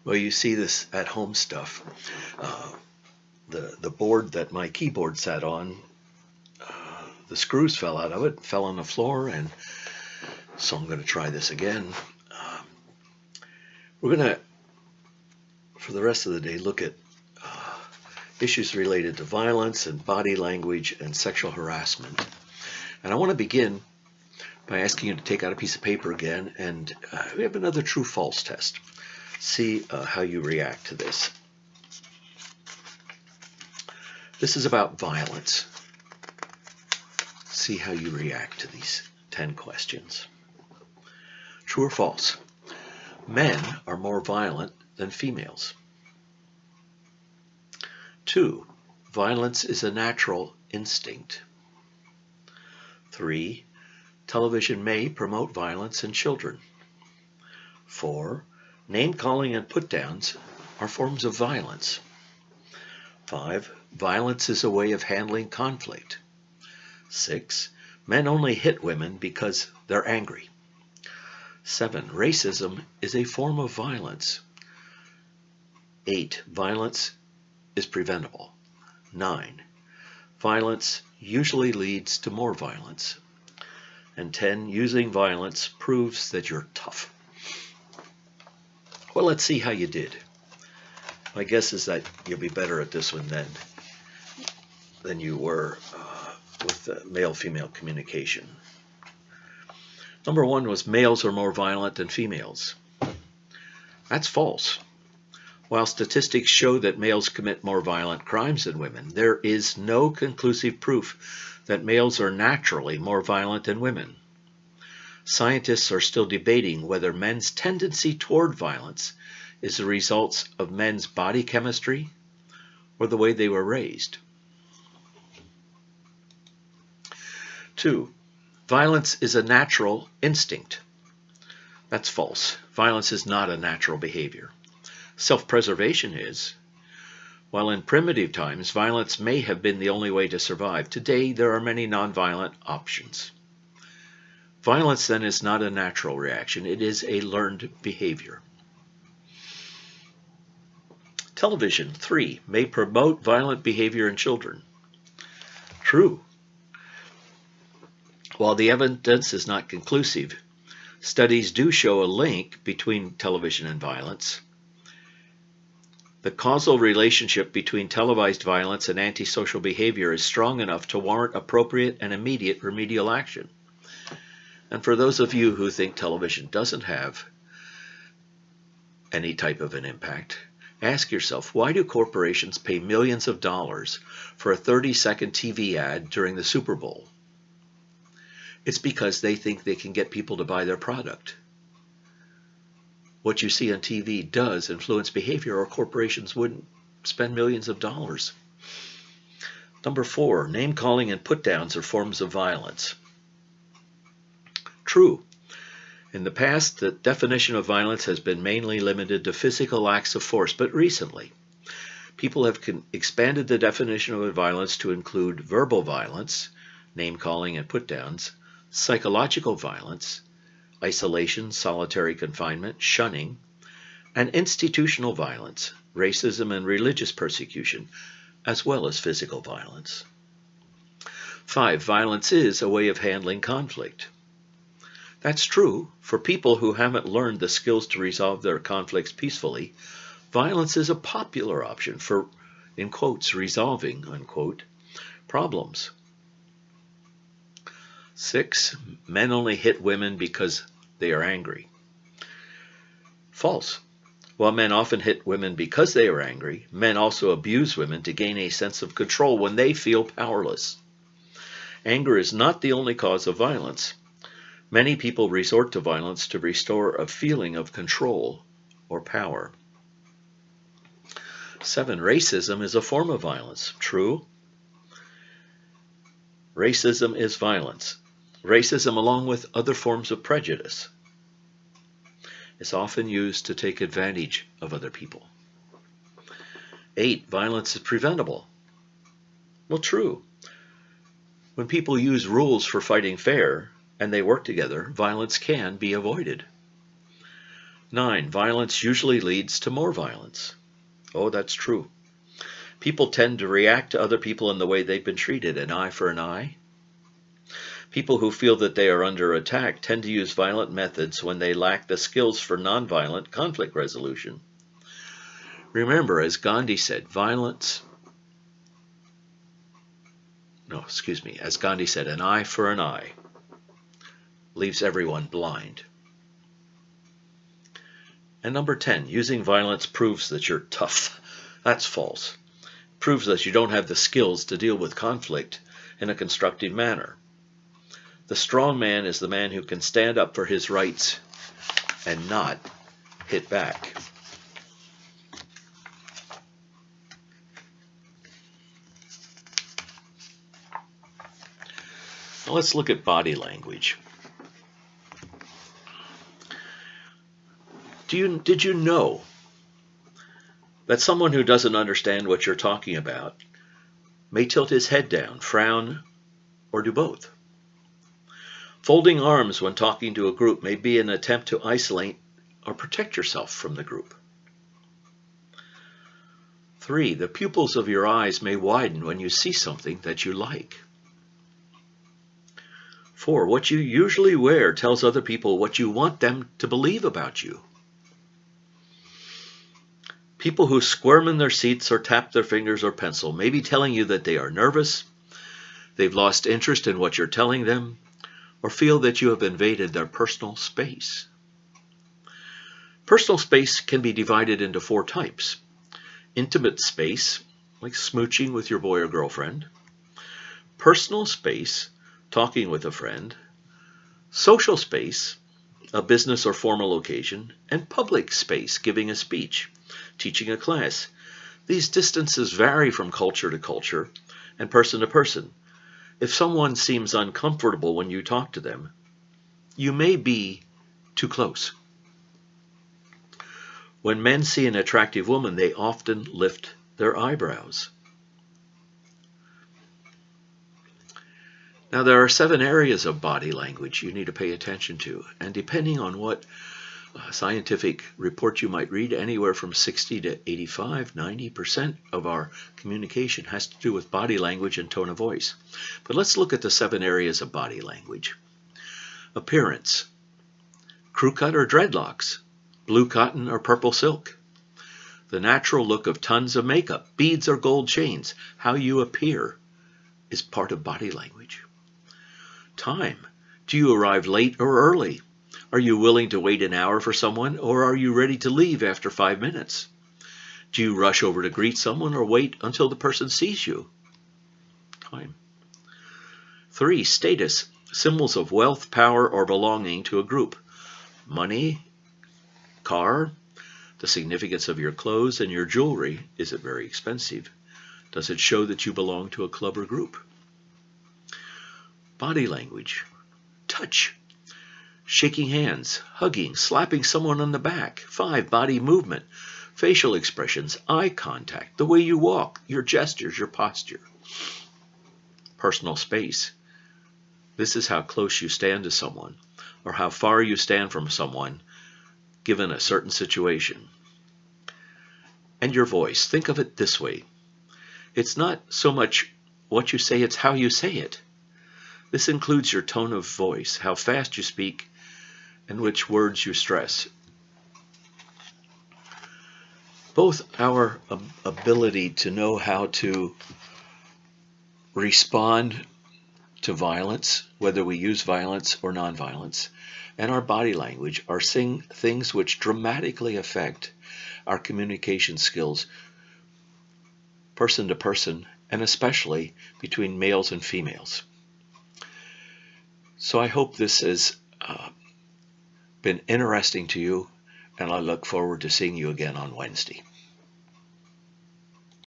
Well, you see this at home stuff. Uh, the board that my keyboard sat on, the screws fell out of it, fell on the floor, and so I'm going to try this again. Um, we're going to, for the rest of the day, look at uh, issues related to violence and body language and sexual harassment. And I want to begin by asking you to take out a piece of paper again, and we have another true-false test. See how you react to this. This is about violence. See how you react to these 10 questions. True or false? Men are more violent than females. 2. Violence is a natural instinct. 3. Television may promote violence in children. 4. Name-calling and put-downs are forms of violence. 5. Violence is a way of handling conflict. 6. Men only hit women because they're angry. 7. Racism is a form of violence. 8. Violence is preventable. 9. Violence usually leads to more violence. And 10. Using violence proves that you're tough. Well, let's see how you did. My guess is that you'll be better at this one than you were with the male-female communication. Number 1 was males are more violent than females. That's false. While statistics show that males commit more violent crimes than women, there is no conclusive proof that males are naturally more violent than women. Scientists are still debating whether men's tendency toward violence is the result of men's body chemistry or the way they were raised. 2. Violence is a natural instinct. That's false. Violence is not a natural behavior. Self-preservation is. While in primitive times, violence may have been the only way to survive, today there are many nonviolent options. Violence then is not a natural reaction, it is a learned behavior. Television, 3, may promote violent behavior in children. True. While the evidence is not conclusive, studies do show a link between television and violence. The causal relationship between televised violence and antisocial behavior is strong enough to warrant appropriate and immediate remedial action. And for those of you who think television doesn't have any type of an impact, ask yourself, why do corporations pay millions of dollars for a 30-second TV ad during the Super Bowl? It's because they think they can get people to buy their product. What you see on TV does influence behavior, or corporations wouldn't spend millions of dollars. Number 4, name-calling and put-downs are forms of violence. True. In the past, the definition of violence has been mainly limited to physical acts of force, but recently, people have expanded the definition of violence to include verbal violence, name-calling and put-downs, psychological violence, isolation, solitary confinement, shunning, and institutional violence, racism and religious persecution, as well as physical violence. 5. Violence is a way of handling conflict. That's true. For people who haven't learned the skills to resolve their conflicts peacefully, violence is a popular option for, in quotes, resolving, unquote, problems. 6. Men only hit women because they are angry. False. While men often hit women because they are angry, men also abuse women to gain a sense of control when they feel powerless. Anger is not the only cause of violence. Many people resort to violence to restore a feeling of control or power. 7. Racism is a form of violence. True. Racism is violence. Racism, along with other forms of prejudice, is often used to take advantage of other people. 8. Violence is preventable. Well, true. When people use rules for fighting fair and they work together, violence can be avoided. 9. Violence usually leads to more violence. Oh, that's true. People tend to react to other people in the way they've been treated, an eye for an eye. People who feel that they are under attack tend to use violent methods when they lack the skills for nonviolent conflict resolution. Remember, as Gandhi said, as Gandhi said, an eye for an eye leaves everyone blind. And number 10, using violence proves that you're tough. That's false. It proves that you don't have the skills to deal with conflict in a constructive manner. The strong man is the man who can stand up for his rights and not hit back. Now let's look at body language. Did you know that someone who doesn't understand what you're talking about may tilt his head down, frown, or do both? Folding arms when talking to a group may be an attempt to isolate or protect yourself from the group. 3. The pupils of your eyes may widen when you see something that you like. 4. What you usually wear tells other people what you want them to believe about you. People who squirm in their seats or tap their fingers or pencil may be telling you that they are nervous, they've lost interest in what you're telling them, or feel that you have invaded their personal space. Personal space can be divided into 4 types. Intimate space, like smooching with your boy or girlfriend. Personal space, talking with a friend. Social space, a business or formal occasion. And public space, giving a speech, teaching a class. These distances vary from culture to culture and person to person. If someone seems uncomfortable when you talk to them, you may be too close. When men see an attractive woman, they often lift their eyebrows. Now, there are 7 areas of body language you need to pay attention to, and depending on what scientific report you might read, anywhere from 60 to 85, 90% of our communication has to do with body language and tone of voice. But let's look at the 7 areas of body language. Appearance. Crew cut or dreadlocks. Blue cotton or purple silk. The natural look of tons of makeup, beads or gold chains. How you appear is part of body language. Time. Do you arrive late or early? Are you willing to wait an hour for someone, or are you ready to leave after 5 minutes? Do you rush over to greet someone or wait until the person sees you? Time. 3. Status. Symbols of wealth, power, or belonging to a group. Money, car, the significance of your clothes and your jewelry. Is it very expensive? Does it show that you belong to a club or group? Body language. Touch. Shaking hands, hugging, slapping someone on the back. 5. Body movement, facial expressions, eye contact, the way you walk, your gestures, your posture. Personal space. This is how close you stand to someone, or how far you stand from someone given a certain situation. And your voice. Think of it this way. It's not so much what you say, it's how you say it. This includes your tone of voice, how fast you speak, and which words you stress. Both our ability to know how to respond to violence, whether we use violence or nonviolence, and our body language are things which dramatically affect our communication skills, person to person, and especially between males and females. So I hope this has been interesting to you, and I look forward to seeing you again on Wednesday.